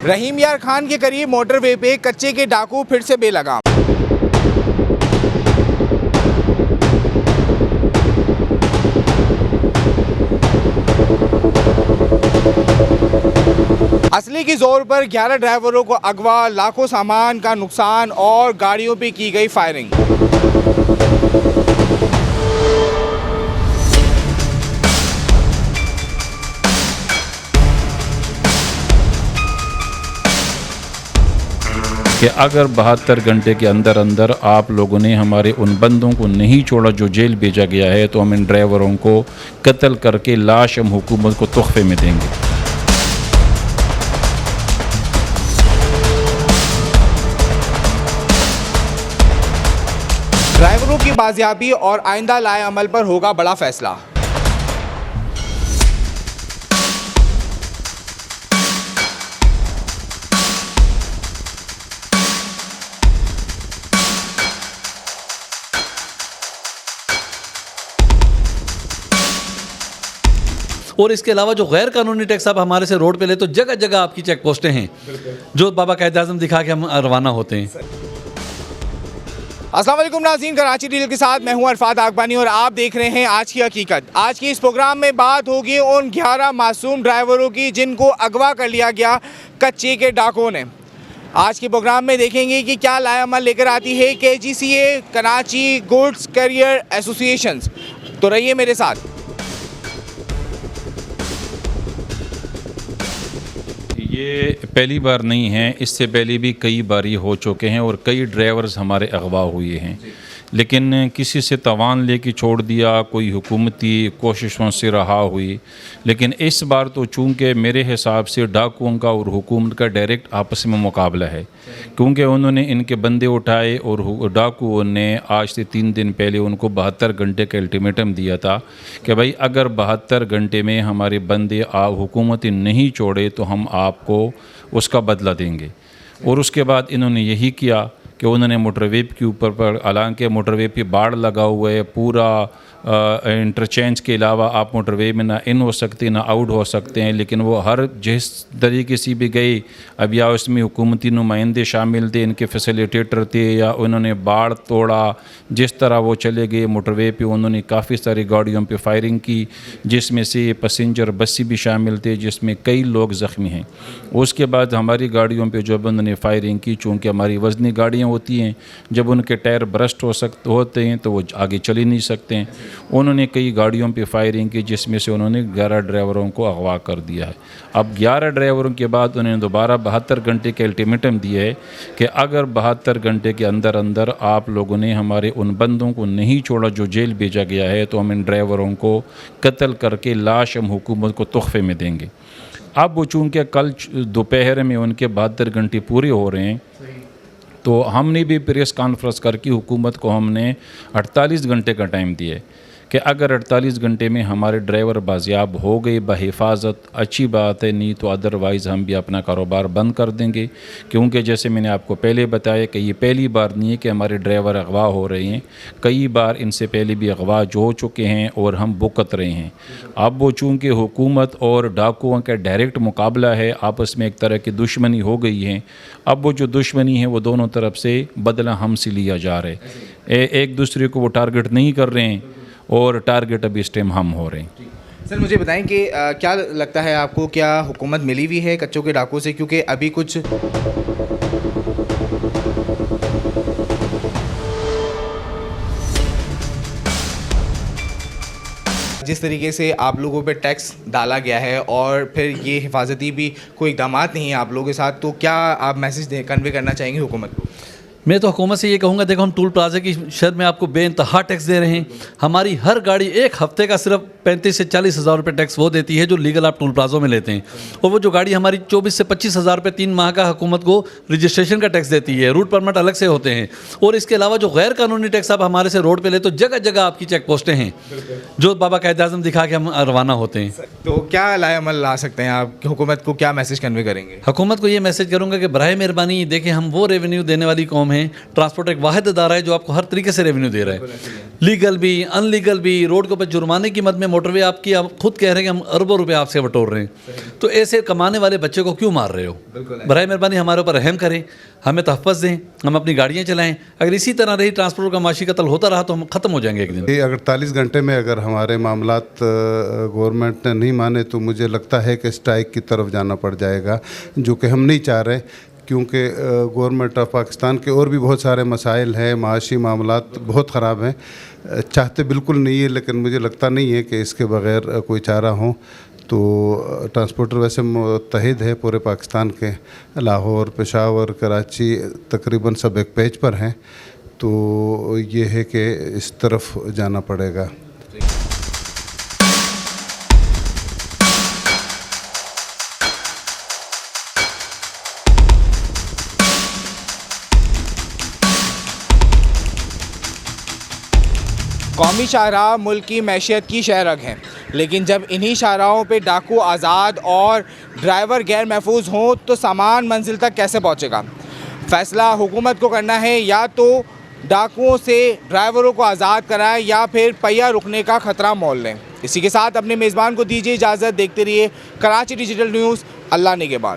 रहीम यार खान के करीब मोटरवे पे कच्चे के डाकू फिर से बेलगाम। असली की जोर पर 11 ड्राइवरों को अगवा, लाखों सामान का नुकसान और गाड़ियों पे की गई फायरिंग। कि अगर 72 घंटे के अंदर अंदर आप लोगों ने हमारे उन बंदों को नहीं छोड़ा जो जेल भेजा गया है, तो हम इन ड्राइवरों को कत्ल करके लाश हम हुकूमत को तोहफे में देंगे। ड्राइवरों की बाजियाबी और आइंदा लाए अमल पर होगा बड़ा फैसला। और इसके अलावा जो गैर कानूनी टैक्स आप हमारे से रोड पे ले, तो जगह जगह आपकी चेक पोस्टें हैं जो बाबा कायदे आज़म दिखा के हम रवाना होते हैं। अस्सलाम वालेकुम नाज़रीन, कराची डील के साथ मैं हूं अरफात आगबानी और आप देख रहे हैं आज की हकीकत। आज की इस प्रोग्राम में बात होगी उन 11 मासूम ड्राइवरों की जिनको अगवा कर लिया गया कच्चे के डाकुओं ने। आज के प्रोग्राम में देखेंगे कि क्या लाएअमल लेकर आती है KGCA Karachi goods carrier association. तो रहिए मेरे साथ। ये पहली बार नहीं है, इससे पहले भी कई बार ये हो चुके हैं और कई ड्राइवर्स हमारे अगवा हुए हैं, लेकिन किसी से तवान लेके छोड़ दिया, कोई हुकूमती कोशिशों से रहा हुई। लेकिन इस बार तो चूँकि मेरे हिसाब से डाकुओं का और हुकूमत का डायरेक्ट आपस में मुकाबला है, क्योंकि उन्होंने इनके बंदे उठाए और डाकुओं ने आज से 3 दिन पहले उनको 72 घंटे का अल्टीमेटम दिया था कि भाई अगर 72 घंटे में हमारे बंदे हुकूमत नहीं छोड़े तो हम आपको उसका बदला देंगे। और उसके बाद इन्होंने यही किया कि उन्होंने मोटरवे के ऊपर पर, हालांकि मोटरवे पे बाड़ लगा हुआ है, पूरा इंटरचेंज के अलावा आप मोटरवे में ना इन हो सकते ना आउट हो सकते हैं, लेकिन वो हर जिस तरीके से भी गए, अब या उसमें हुकूमती नुमाइंदे शामिल थे, इनके फैसिलिटेटर थे, या उन्होंने बाड़ तोड़ा, जिस तरह वो चले गए मोटरवे पे उन्होंने काफ़ी सारी गाड़ियों पे फायरिंग की, जिसमें से पैसेंजर बसें भी शामिल थे, जिसमें कई लोग ज़ख्मी हैं। उसके बाद हमारी गाड़ियों पर जब उन्होंने फायरिंग की, चूँकि हमारी वज़नी गाड़ियाँ होती हैं, जब उनके टायर बरस्ट होते हैं तो वो आगे चल ही नहीं सकते हैं। उन्होंने कई गाड़ियों पे फायरिंग की, जिसमें से उन्होंने 11 ड्राइवरों को अगवा कर दिया है। अब 11 ड्राइवरों के बाद उन्होंने दोबारा 72 घंटे के अल्टीमेटम दिया है कि अगर 72 घंटे के अंदर अंदर आप लोगों ने हमारे उन बंदों को नहीं छोड़ा जो जेल भेजा गया है, तो हम इन ड्राइवरों को कत्ल करके लाश हम हुकूमत को तोहफे में देंगे। अब वो चूँकि कल दोपहर में उनके 72 घंटे पूरे हो रहे हैं, तो हमने भी प्रेस कॉन्फ्रेंस करके हुकूमत को हमने 48 घंटे का टाइम दिया है कि अगर 48 घंटे में हमारे ड्राइवर बाजियाब हो गए बहिफाजत, अच्छी बात है, नहीं तो अदरवाइज़ हम भी अपना कारोबार बंद कर देंगे। क्योंकि जैसे मैंने आपको पहले बताया कि ये पहली बार नहीं है कि हमारे ड्राइवर अगवा हो रहे हैं, कई बार इनसे पहले भी अगवा जो हो चुके हैं और हम भुगत रहे हैं। अब वो चूँकि हुकूमत और डाकुओं का डायरेक्ट मुकाबला है, आपस में एक तरह की दुश्मनी हो गई है। अब वो जो दुश्मनी है वो दोनों तरफ से बदला हमसे लिया जा रहा है, एक दूसरे को वो टारगेट नहीं कर रहे हैं और टारगेट अभी इस टाइम हम हो रहे हैं। सर मुझे बताएं कि क्या लगता है आपको, क्या हुकूमत मिली हुई है कच्चों के डाकुओं से? क्योंकि अभी कुछ जिस तरीके से आप लोगों पे टैक्स डाला गया है और फिर ये हिफाजती भी कोई इक़दाम नहीं है आप लोगों के साथ, तो क्या आप मैसेज कन्वे करना चाहेंगे हुकूमत को? मैं तो हुकूमत से ये कहूँगा, देखो हम टूल प्लाजा की शहर में आपको बेइंतहा टैक्स दे रहे हैं। हमारी हर गाड़ी एक हफ्ते का सिर्फ 35 से 40 हज़ार रुपये टैक्स वो देती है जो लीगल आप टूल प्लाजों में लेते हैं, और वो जो गाड़ी हमारी 24 से 25 हज़ार रुपये 3 माह का हुकूमत को रजिस्ट्रेशन का टैक्स देती है, रूट परमिट अलग से होते हैं। और इसके अलावा जो गैर कानूनी टैक्स आप हमारे से रोड पे ले, तो जगह जगह आपकी चेक पोस्टें हैं जो बाबा कायदे आज़म दिखा के हम रवाना होते हैं। तो क्या लाएअमल ला सकते हैं आप? हुकूमत को क्या मैसेज कन्वे करेंगे? हुकूमत को ये मैसेज करूँगा कि बराए मेहरबानी, देखें हम वो रेवेन्यू देने वाली कौम है हैं, ट्रांसपोर्ट एक वाहिद अदारा है जो आपको हर तरीके से रेवेन्यू दे रहा है, लीगल भी अनलीगल भी। रोड के ऊपर जुर्माने की मद में मोटरवे आपकी, आप खुद कह रहे हैं कि हम अरबों रुपए आपसे बटोर रहे हैं, तो ऐसे कमाने वाले बच्चे को क्यों मार रहे हो? बराए मेहरबानी हमारे ऊपर रहम करें, हमें तहफ़्फ़ुज़ दें, हम अपनी गाड़ियाँ चलाएँ। अगर इसी तरह रही ट्रांसपोर्ट का माशी कत्ल होता रहा तो हम ख़त्म हो जाएंगे एक दिन। ये 48 घंटे में अगर हमारे मामलात गवर्नमेंट ने नहीं माने तो मुझे लगता है कि स्ट्राइक की तरफ जाना पड़ जाएगा, जो कि हम नहीं चाह रहे, क्योंकि गवर्नमेंट ऑफ पाकिस्तान के और भी बहुत सारे मसाइल हैं, माशी मामलात बहुत ख़राब हैं। चाहते बिल्कुल नहीं है, लेकिन मुझे लगता नहीं है कि इसके बग़ैर कोई चारा हो। तो ट्रांसपोर्टर वैसे मुत्तहिद है पूरे पाकिस्तान के, लाहौर, पेशावर, कराची तकरीबन सब एक पेज पर हैं, तो ये है कि इस तरफ जाना पड़ेगा। कौमी शाहराह मुल्क की मैशियत की शहरग हैं, लेकिन जब इन्हीं शाहराहों पे डाकू आज़ाद और ड्राइवर गैर महफूज हों तो सामान मंजिल तक कैसे पहुंचेगा? फ़ैसला हुकूमत को करना है, या तो डाकुओं से ड्राइवरों को आज़ाद कराएं या फिर पहिया रुकने का ख़तरा मोल लें। इसी के साथ अपने मेज़बान को दीजिए इजाज़त। देखते रहिए कराची डिजिटल न्यूज़। अल्लाह निगहबान।